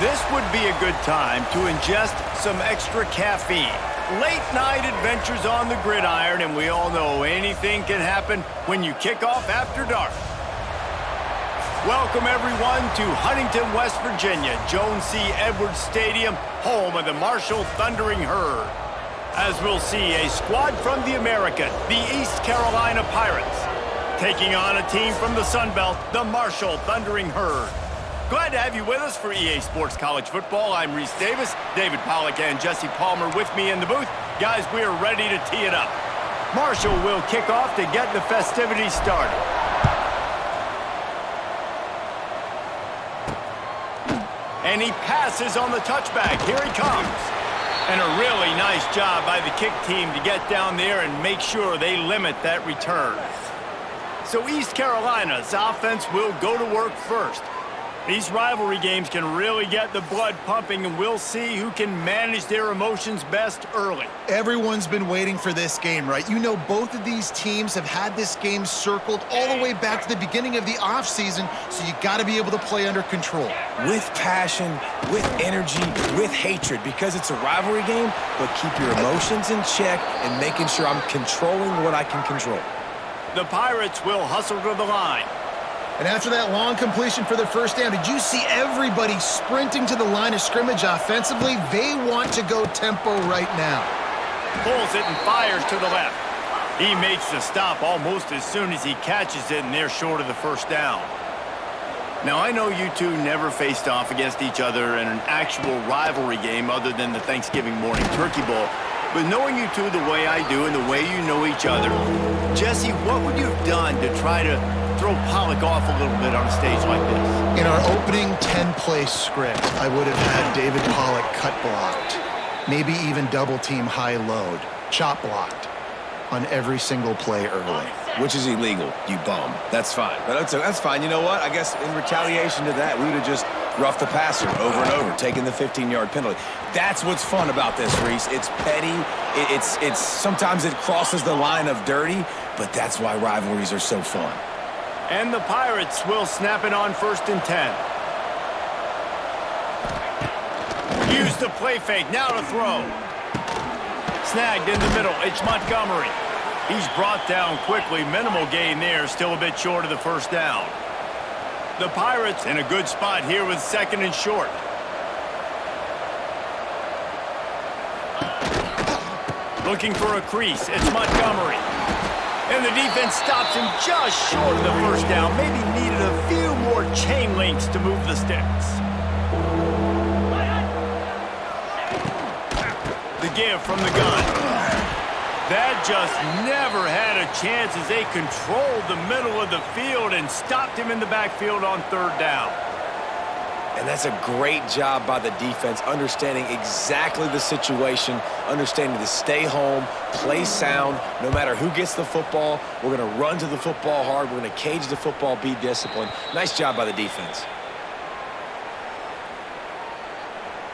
This would be a good time to ingest some extra caffeine. Late night adventures on the gridiron, and we all know anything can happen when you kick off after dark. Welcome everyone to Huntington, West Virginia, Joan C. Edwards Stadium, home of the Marshall Thundering Herd. As we'll see a squad from the American, the East Carolina Pirates, taking on a team from the Sun Belt, the Marshall Thundering Herd. Glad to have you with us for EA Sports College Football. I'm Reese Davis, David Pollack and Jesse Palmer with me in the booth. Guys, we are ready to tee it up. Marshall will kick off to get the festivities started. And he passes on the touchback. Here he comes. And a really nice job by the kick team to get down there and make sure they limit that return. So East Carolina's offense will go to work first. These rivalry games can really get the blood pumping, and we'll see who can manage their emotions best early. Everyone's been waiting for this game, right? You know, both of these teams have had this game circled all the way back to the beginning of the offseason, so you got to be able to play under control. With passion, with energy, with hatred, because it's a rivalry game, but keep your emotions in check and making sure I'm controlling what I can control. The Pirates will hustle to the line. And after that long completion for the first down, did you see everybody sprinting to the line of scrimmage offensively? They want to go tempo right now. Pulls it and fires to the left. He makes the stop almost as soon as he catches it, and they're short of the first down. Now, I know you two never faced off against each other in an actual rivalry game other than the Thanksgiving morning turkey bowl. But knowing you two the way I do and the way you know each other, Jesse, what would you have done to try to throw Pollack off a little bit on a stage like this? In our opening 10-play script, I would have had David Pollack cut blocked, maybe even double-team high load, chop blocked on every single play early. Which is illegal, you bum. That's fine. But that's fine. You know what? I guess in retaliation to that, we would have just roughed the passer over and over, taking the 15-yard penalty. That's what's fun about this, Reese. It's petty. It's sometimes it crosses the line of dirty, but that's why rivalries are so fun. And the Pirates will snap it on 1st and 10. Use the play fake, now to throw. Snagged in the middle, it's Montgomery. He's brought down quickly, minimal gain there, still a bit short of the first down. The Pirates in a good spot here with 2nd and short. Looking for a crease, it's Montgomery. And the defense stops him just short of the first down. Maybe needed a few more chain links to move the sticks. The give from the gun. That just never had a chance as they controlled the middle of the field and stopped him in the backfield on 3rd down. And that's a great job by the defense, understanding exactly the situation, understanding to stay home, play sound, no matter who gets the football. We're going to run to the football hard. We're going to cage the football, be disciplined. Nice job by the defense.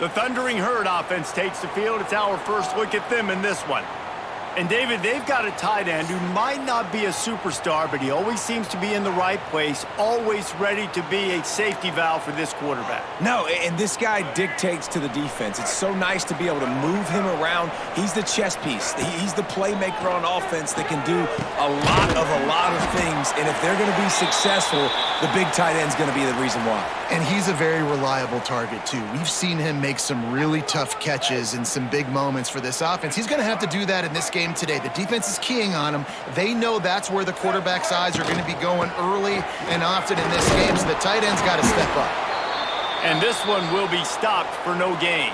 The Thundering Herd offense takes the field. It's our first look at them in this one. And, David, they've got a tight end who might not be a superstar, but he always seems to be in the right place, always ready to be a safety valve for this quarterback. No, and this guy dictates to the defense. It's so nice to be able to move him around. He's the chess piece. He's the playmaker on offense that can do a lot of things. And if they're going to be successful, the big tight end's going to be the reason why. And he's a very reliable target, too. We've seen him make some really tough catches and some big moments for this offense. He's going to have to do that in this game today. The defense is keying on him. They know that's where the quarterback's eyes are going to be going early and often in this game, so the tight end's got to step up. And this one will be stopped for no gain.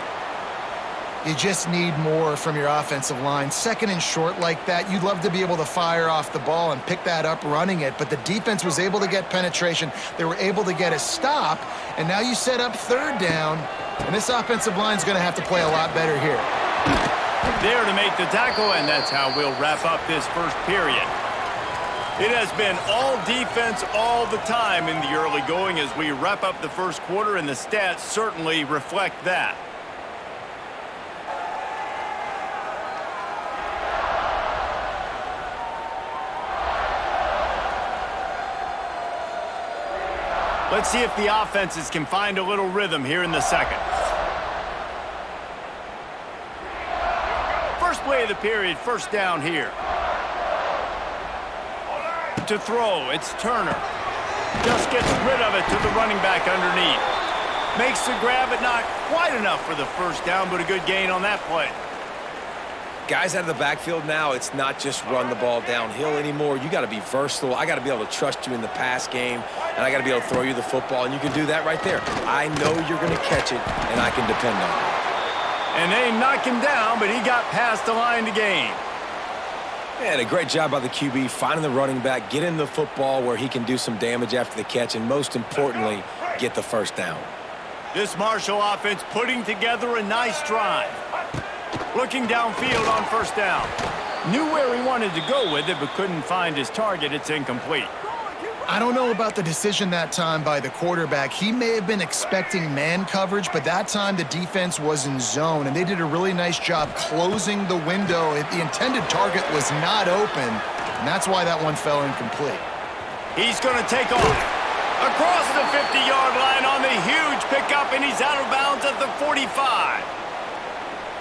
You just need more from your offensive line. 2nd and short like that, you'd love to be able to fire off the ball and pick that up running it, but the defense was able to get penetration. They were able to get a stop, and now you set up 3rd down, and this offensive line's going to have to play a lot better here. There to make the tackle, and that's how we'll wrap up this first period. It has been all defense all the time in the early going as we wrap up the first quarter, and the stats certainly reflect that. Let's see if the offenses can find a little rhythm here in the second. First play of the period, first down here. To throw, it's Turner. Just gets rid of it to the running back underneath. Makes the grab, but not quite enough for the first down, but a good gain on that play. Guys out of the backfield now, it's not just run the ball downhill anymore. You got to be versatile. I got to be able to trust you in the pass game, and I got to be able to throw you the football, and you can do that right there. I know you're going to catch it, and I can depend on it. And they knock him down, but he got past the line to gain. And a great job by the QB finding the running back, getting the football where he can do some damage after the catch, and most importantly, get the first down. This Marshall offense putting together a nice drive. Looking downfield on first down. Knew where he wanted to go with it, but couldn't find his target. It's incomplete. I don't know about the decision that time by the quarterback. He may have been expecting man coverage, but that time the defense was in zone, and they did a really nice job closing the window. The intended target was not open, and that's why that one fell incomplete. He's going to take off. Across the 50-yard line on the huge pickup, and he's out of bounds at the 45.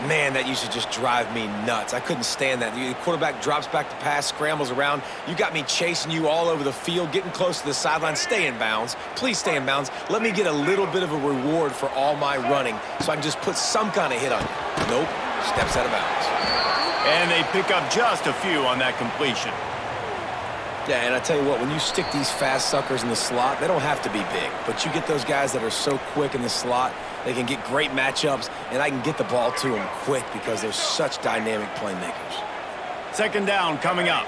Man, that used to just drive me nuts. I couldn't stand that. The quarterback drops back to pass, scrambles around. You got me chasing you all over the field, getting close to the sideline. Stay in bounds. Please stay in bounds. Let me get a little bit of a reward for all my running so I can just put some kind of hit on you. Nope, steps out of bounds. And they pick up just a few on that completion. Yeah, and I tell you what, when you stick these fast suckers in the slot, they don't have to be big. But you get those guys that are so quick in the slot, they can get great matchups, and I can get the ball to them quick because they're such dynamic playmakers. Second down coming up.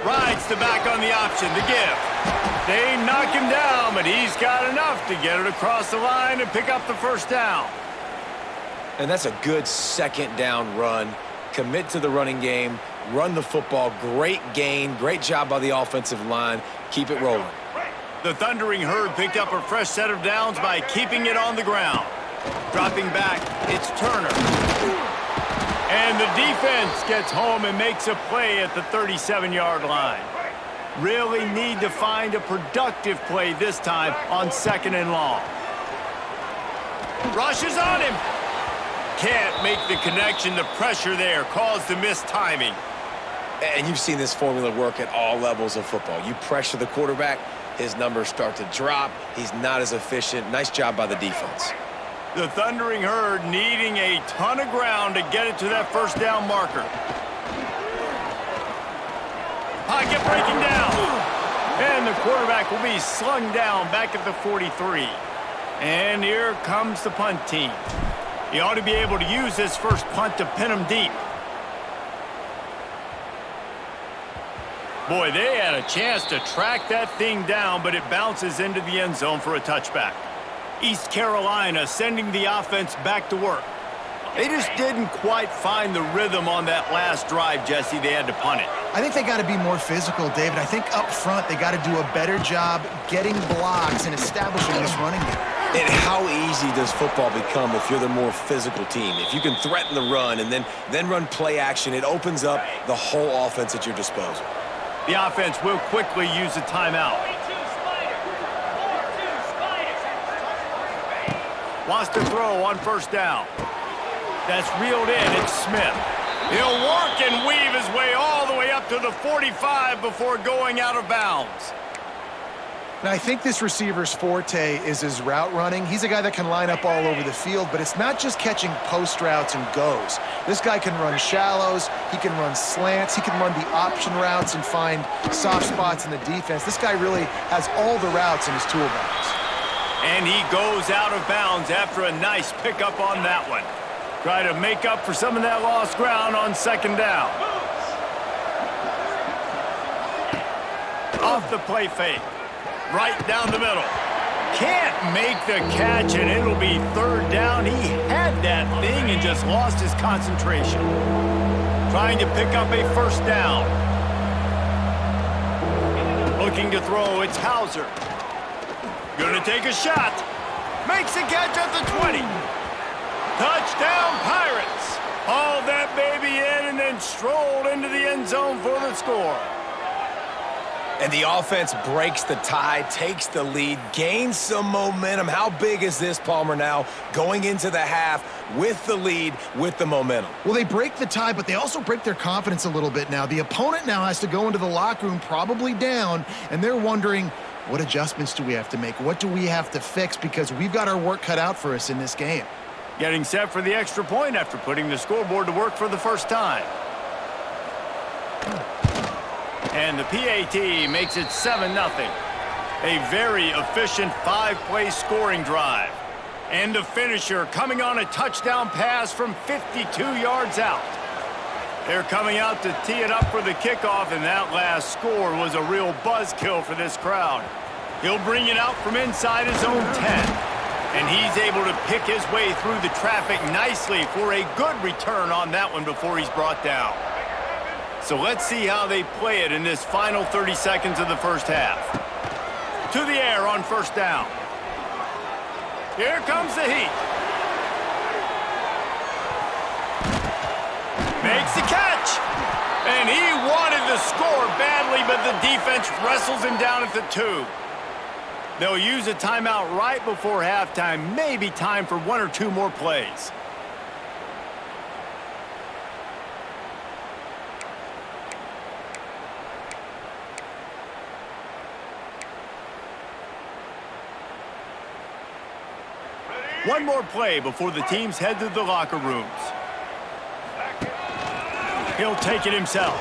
Rides the back on the option, the give. They knock him down, but he's got enough to get it across the line and pick up the first down. And that's a good second down run. Commit to the running game, run the football, great gain, great job by the offensive line. Keep it rolling. The Thundering Herd picked up a fresh set of downs by keeping it on the ground. Dropping back, it's Turner. And the defense gets home and makes a play at the 37-yard line. Really need to find a productive play this time on second and long. Rushes on him. Can't make the connection. The pressure there caused the missed timing. And you've seen this formula work at all levels of football. You pressure the quarterback, his numbers start to drop. He's not as efficient. Nice job by the defense. The Thundering Herd needing a ton of ground to get it to that first down marker. Pocket breaking down. And the quarterback will be slung down back at the 43. And here comes the punt team. He ought to be able to use this first punt to pin him deep. Boy, they had a chance to track that thing down, but it bounces into the end zone for a touchback. East Carolina sending the offense back to work. They just didn't quite find the rhythm on that last drive, Jesse. They had to punt it. I think they got to be more physical, David. I think up front they got to do a better job getting blocks and establishing this running game. And how easy does football become if you're the more physical team? If you can threaten the run and then run play action, it opens up the whole offense at your disposal. The offense will quickly use a timeout. Wants to throw on first down. That's reeled in. It's Smith. He'll work and weave his way all the way up to the 45 before going out of bounds. And I think this receiver's forte is his route running. He's a guy that can line up all over the field, but it's not just catching post routes and goes. This guy can run shallows, he can run slants, he can run the option routes and find soft spots in the defense. This guy really has all the routes in his toolbox. And he goes out of bounds after a nice pickup on that one. Try to make up for some of that lost ground on second down. Off the play fake. Right down the middle. Can't make the catch, and it'll be third down. He had that thing and just lost his concentration. Trying to pick up a first down. Looking to throw, it's Hauser. Gonna take a shot. Makes a catch at the 20. Touchdown, Pirates. Hauled that baby in and then strolled into the end zone for the score. And the offense breaks the tie, takes the lead, gains some momentum. How big is this, Palmer, now going into the half with the lead, with the momentum? Well, they break the tie, but they also break their confidence a little bit now. The opponent now has to go into the locker room probably down, and they're wondering, what adjustments do we have to make? What do we have to fix? Because we've got our work cut out for us in this game. Getting set for the extra point after putting the scoreboard to work for the first time. And the PAT makes it 7-0. A very efficient five-play scoring drive. And the finisher coming on a touchdown pass from 52 yards out. They're coming out to tee it up for the kickoff, and that last score was a real buzzkill for this crowd. He'll bring it out from inside his own 10. And he's able to pick his way through the traffic nicely for a good return on that one before he's brought down. So let's see how they play it in this final 30 seconds of the first half. To the air on first down. Here comes the heat. Makes the catch. And he wanted the score badly, but the defense wrestles him down at the 2. They'll use a timeout right before halftime. Maybe time for 1 or 2 more plays. One more play before the teams head to the locker rooms. He'll take it himself.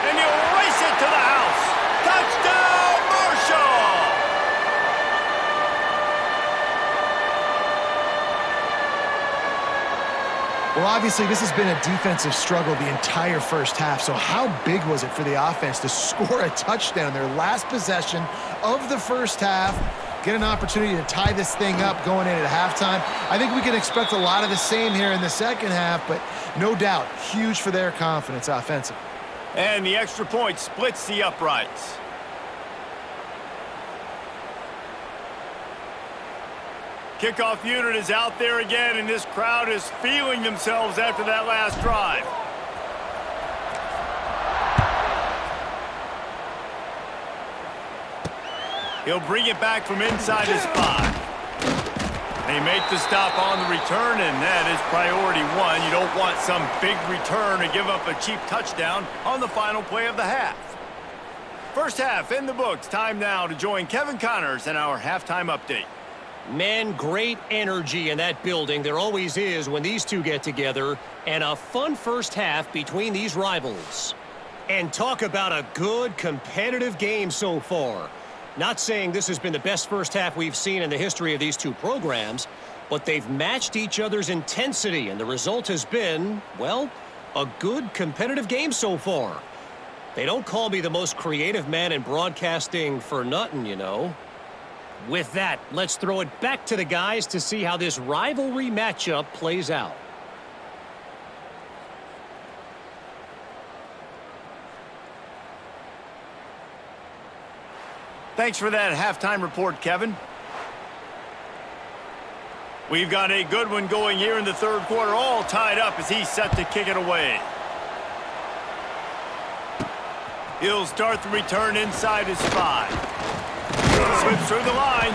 And he'll race it to the house. Touchdown, Marshall! Well, obviously, this has been a defensive struggle the entire first half, so how big was it for the offense to score a touchdown, their last possession of the first half, get an opportunity to tie this thing up going in at halftime? I think we can expect a lot of the same here in the second half, but no doubt, huge for their confidence offensively. And the extra point splits the uprights. Kickoff unit is out there again, and this crowd is feeling themselves after that last drive. He'll bring it back from inside his 5. They make the stop on the return, and that is priority 1. You don't want some big return to give up a cheap touchdown on the final play of the half. First half in the books. Time now to join Kevin Connors in our halftime update. Man, great energy in that building. There always is when these two get together, and a fun first half between these rivals. And talk about a good competitive game so far. Not saying this has been the best first half we've seen in the history of these two programs, but they've matched each other's intensity, and the result has been, well, a good competitive game so far. They don't call me the most creative man in broadcasting for nothing, you know. With that, let's throw it back to the guys to see how this rivalry matchup plays out. Thanks for that halftime report, Kevin. We've got a good one going here in the third quarter, all tied up as he's set to kick it away. He'll start the return inside his 5. Slips through the line,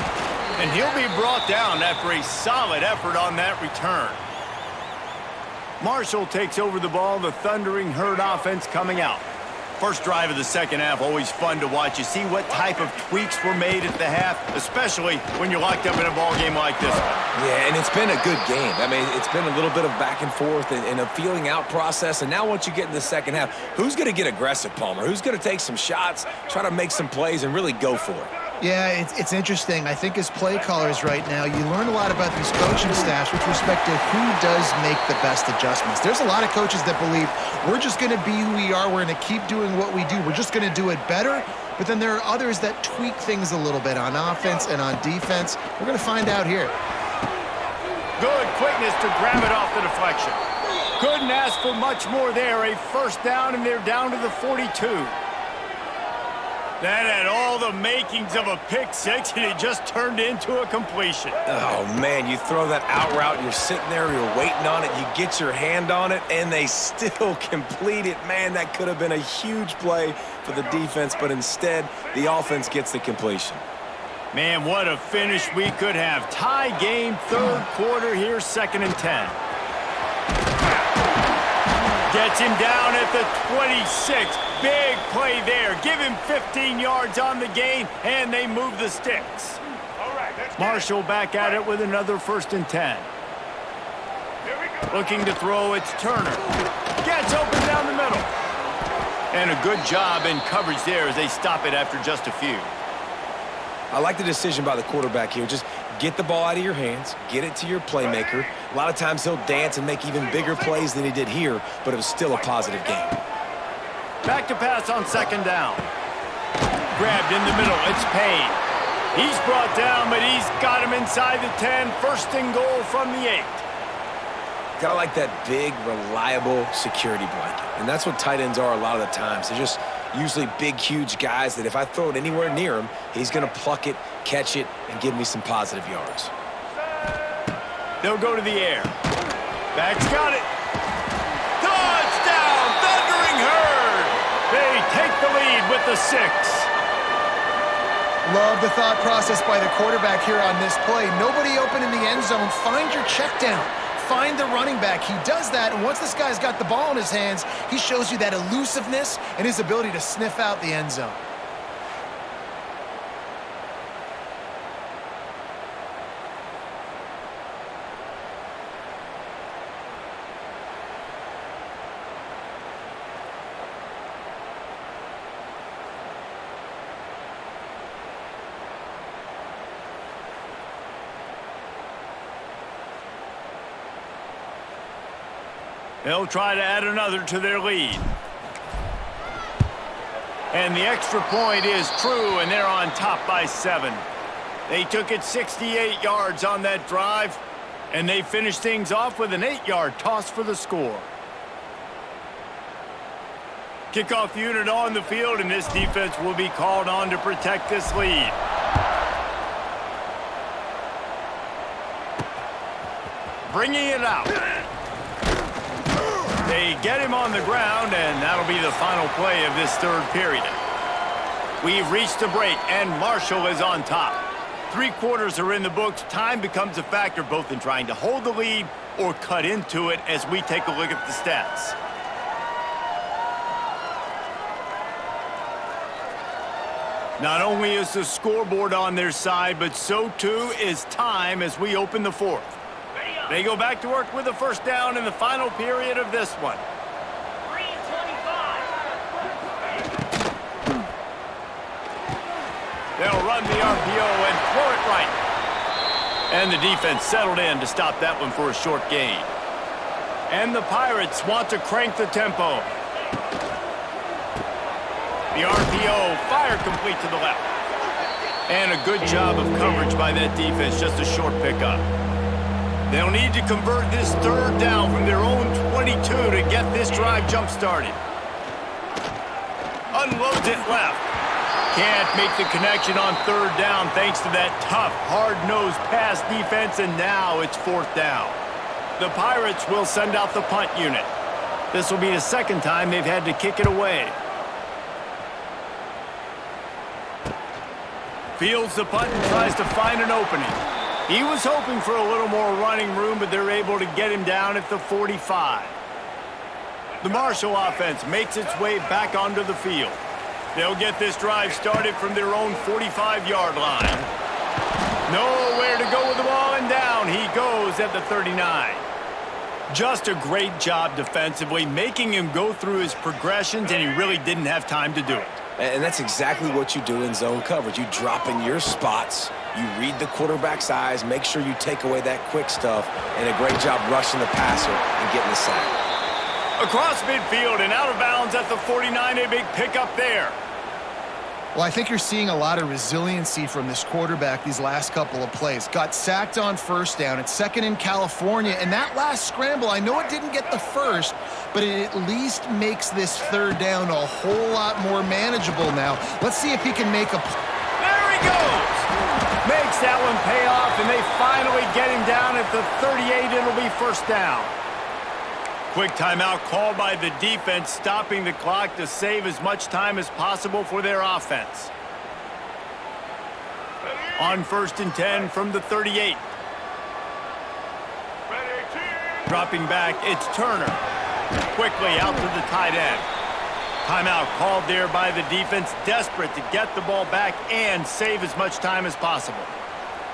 and he'll be brought down after a solid effort on that return. Marshall takes over the ball, the Thundering Herd offense coming out. First drive of the second half, always fun to watch. You see what type of tweaks were made at the half, especially when you're locked up in a ball game like this one. Yeah, and it's been a good game. I mean, it's been a little bit of back and forth and a feeling out process. And now once you get in the second half, who's going to get aggressive, Palmer? Who's going to take some shots, try to make some plays, and really go for it? Yeah, it's interesting. I think as play callers right now, you learn a lot about these coaching staffs with respect to who does make the best adjustments. There's a lot of coaches that believe we're just going to be who we are. We're going to keep doing what we do. We're just going to do it better. But then there are others that tweak things a little bit on offense and on defense. We're going to find out here. Good quickness to grab it off the deflection. Couldn't ask for much more there. A first down, and they're down to the 42. That had all the makings of a pick six, and it just turned into a completion. Oh, man, you throw that out route, you're sitting there, you're waiting on it, you get your hand on it, and they still complete it. Man, that could have been a huge play for the defense, but instead, the offense gets the completion. Man, what a finish we could have. Tie game, third quarter here, 2nd and 10. Gets him down at the 26. Big play there. Give him 15 yards on the gain, and they move the sticks. Marshall back at it with another 1st and 10. Looking to throw, it's Turner. Gets open down the middle. And a good job in coverage there as they stop it after just a few. I like the decision by the quarterback here. Just get the ball out of your hands, get it to your playmaker. A lot of times he'll dance and make even bigger plays than he did here, but it was still a positive game. Back to pass on 2nd down. Grabbed in the middle, it's Payne. He's brought down, but he's got him inside the 10. 1st and goal from the 8. Gotta like that big, reliable security blanket. And that's what tight ends are a lot of the times. They're just usually big, huge guys that if I throw it anywhere near him, he's going to pluck it, catch it, and give me some positive yards. They'll go to the air. Back's got it. Touchdown, Thundering Herd. They take the lead with the 6. Love the thought process by the quarterback here on this play. Nobody open in the end zone. Find your check down. Find the running back. He does that, and once this guy's got the ball in his hands, he shows you that elusiveness and his ability to sniff out the end zone. They'll try to add another to their lead. And the extra point is true, and they're on top by 7. They took it 68 yards on that drive, and they finished things off with an 8-yard toss for the score. Kickoff unit on the field, and this defense will be called on to protect this lead. Bringing it out. They get him on the ground, and that'll be the final play of this 3rd period. We've reached a break, and Marshall is on top. 3 quarters are in the books. Time becomes a factor both in trying to hold the lead or cut into it as we take a look at the stats. Not only is the scoreboard on their side, but so too is time as we open the 4th. They go back to work with a 1st down in the final period of this one. 3:25. They'll run the RPO and throw it right. And the defense settled in to stop that one for a short gain. And the Pirates want to crank the tempo. The RPO, fire complete to the left. And a good job of coverage by that defense, just a short pickup. They'll need to convert this 3rd down from their own 22 to get this drive jump-started. Unloads it left. Can't make the connection on 3rd down thanks to that tough, hard-nosed pass defense, and now it's 4th down. The Pirates will send out the punt unit. This will be the 2nd time they've had to kick it away. Fields the punt and tries to find an opening. He was hoping for a little more running room, but they're able to get him down at the 45. The Marshall offense makes its way back onto the field. They'll get this drive started from their own 45-yard line. Nowhere to go with the ball, and down he goes at the 39. Just a great job defensively, making him go through his progressions, and he really didn't have time to do it. And that's exactly what you do in zone coverage. You drop in your spots, you read the quarterback's eyes, make sure you take away that quick stuff, and a great job rushing the passer and getting the sack. Across midfield and out of bounds at the 49, a big pickup there. Well, I think you're seeing a lot of resiliency from this quarterback these last couple of plays. Got sacked on first down. It's second in California. And that last scramble, I know it didn't get the first, but it at least makes this third down a whole lot more manageable now. Let's see if he can make a... There he goes! Makes that one pay off, and they finally get him down at the 38. It'll be first down. Quick timeout called by the defense, stopping the clock to save as much time as possible for their offense. On 1st and 10 from the 38. Dropping back, it's Turner. Quickly out to the tight end. Timeout called there by the defense, desperate to get the ball back and save as much time as possible.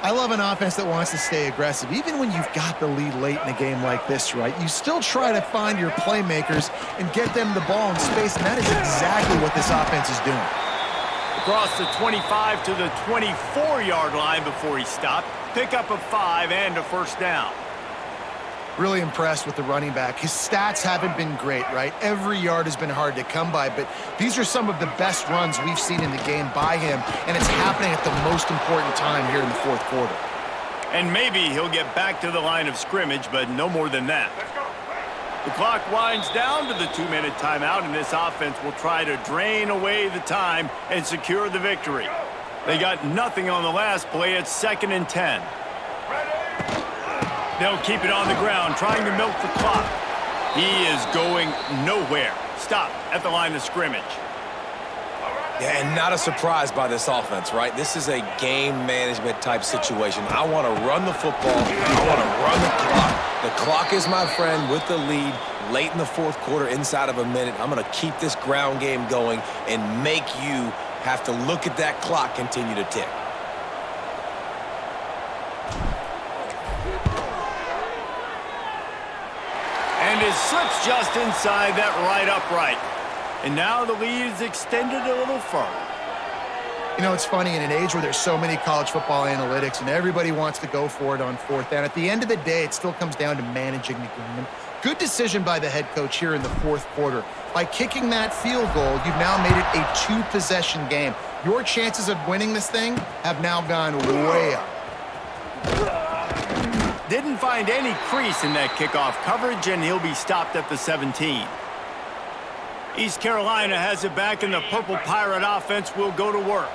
I love an offense that wants to stay aggressive. Even when you've got the lead late in a game like this, right, you still try to find your playmakers and get them the ball in space, and that is exactly what this offense is doing. Across the 25 to the 24-yard line before he stopped. Pick up a 5 and a first down. Really impressed with the running back. His stats haven't been great, right? Every yard has been hard to come by, but these are some of the best runs we've seen in the game by him, and it's happening at the most important time here in the fourth quarter. And maybe he'll get back to the line of scrimmage, but no more than that. The clock winds down to the 2-minute timeout, and this offense will try to drain away the time and secure the victory. They got nothing on the last play. It's 2nd and 10. They'll keep it on the ground, trying to milk the clock. He is going nowhere. Stop at the line of scrimmage. Yeah, and not a surprise by this offense, right? This is a game management type situation. I want to run the football. I want to run the clock. The clock is my friend with the lead late in the fourth quarter, inside of a minute. I'm going to keep this ground game going and make you have to look at that clock continue to tick. And it slips just inside that right upright. And now the lead is extended a little further. You know, it's funny, in an age where there's so many college football analytics and everybody wants to go for it on fourth down, at the end of the day, it still comes down to managing the game. And good decision by the head coach here in the fourth quarter. By kicking that field goal, you've now made it a 2-possession game. Your chances of winning this thing have now gone way up. Didn't find any crease in that kickoff coverage, and he'll be stopped at the 17. East Carolina has it back, and the Purple Pirate offense will go to work.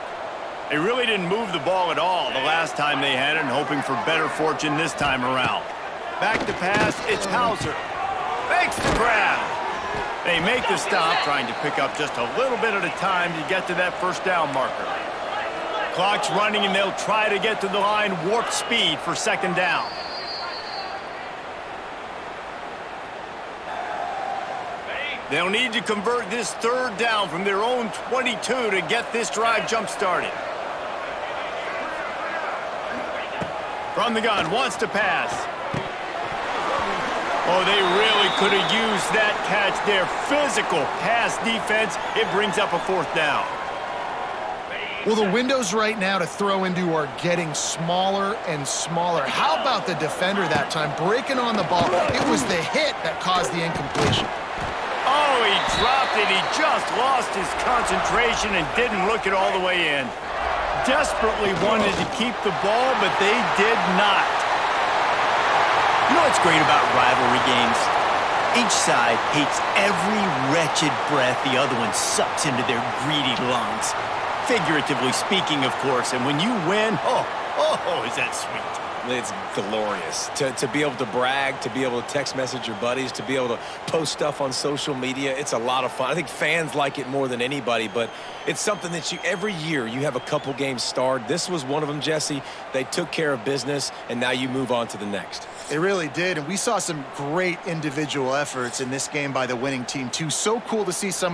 They really didn't move the ball at all the last time they had it, and hoping for better fortune this time around. Back to pass, it's Hauser. Makes the grab. They make the stop, trying to pick up just a little bit at a time to get to that first down marker. Clock's running, and they'll try to get to the line warp speed for second down. They'll need to convert this third down from their own 22 to get this drive jump-started. From the gun, wants to pass. Oh, they really could have used that catch there. Physical pass defense. It brings up a fourth down. Well, the windows right now to throw into are getting smaller and smaller. How about the defender that time breaking on the ball? It was the hit that caused the incompletion. Oh, he dropped it. He just lost his concentration and didn't look it all the way in. Desperately wanted to keep the ball, but they did not. You know what's great about rivalry games? Each side hates every wretched breath the other one sucks into their greedy lungs. Figuratively speaking, of course. And when you win, oh, is that sweet. It's glorious to be able to brag, to be able to text message your buddies, to be able to post stuff on social media. It's a lot of fun. I think fans like it more than anybody, but it's something that every year you have a couple games starred. This was one of them, Jesse. They took care of business, and now you move on to the next. They really did, and we saw some great individual efforts in this game by the winning team, too. So cool to see some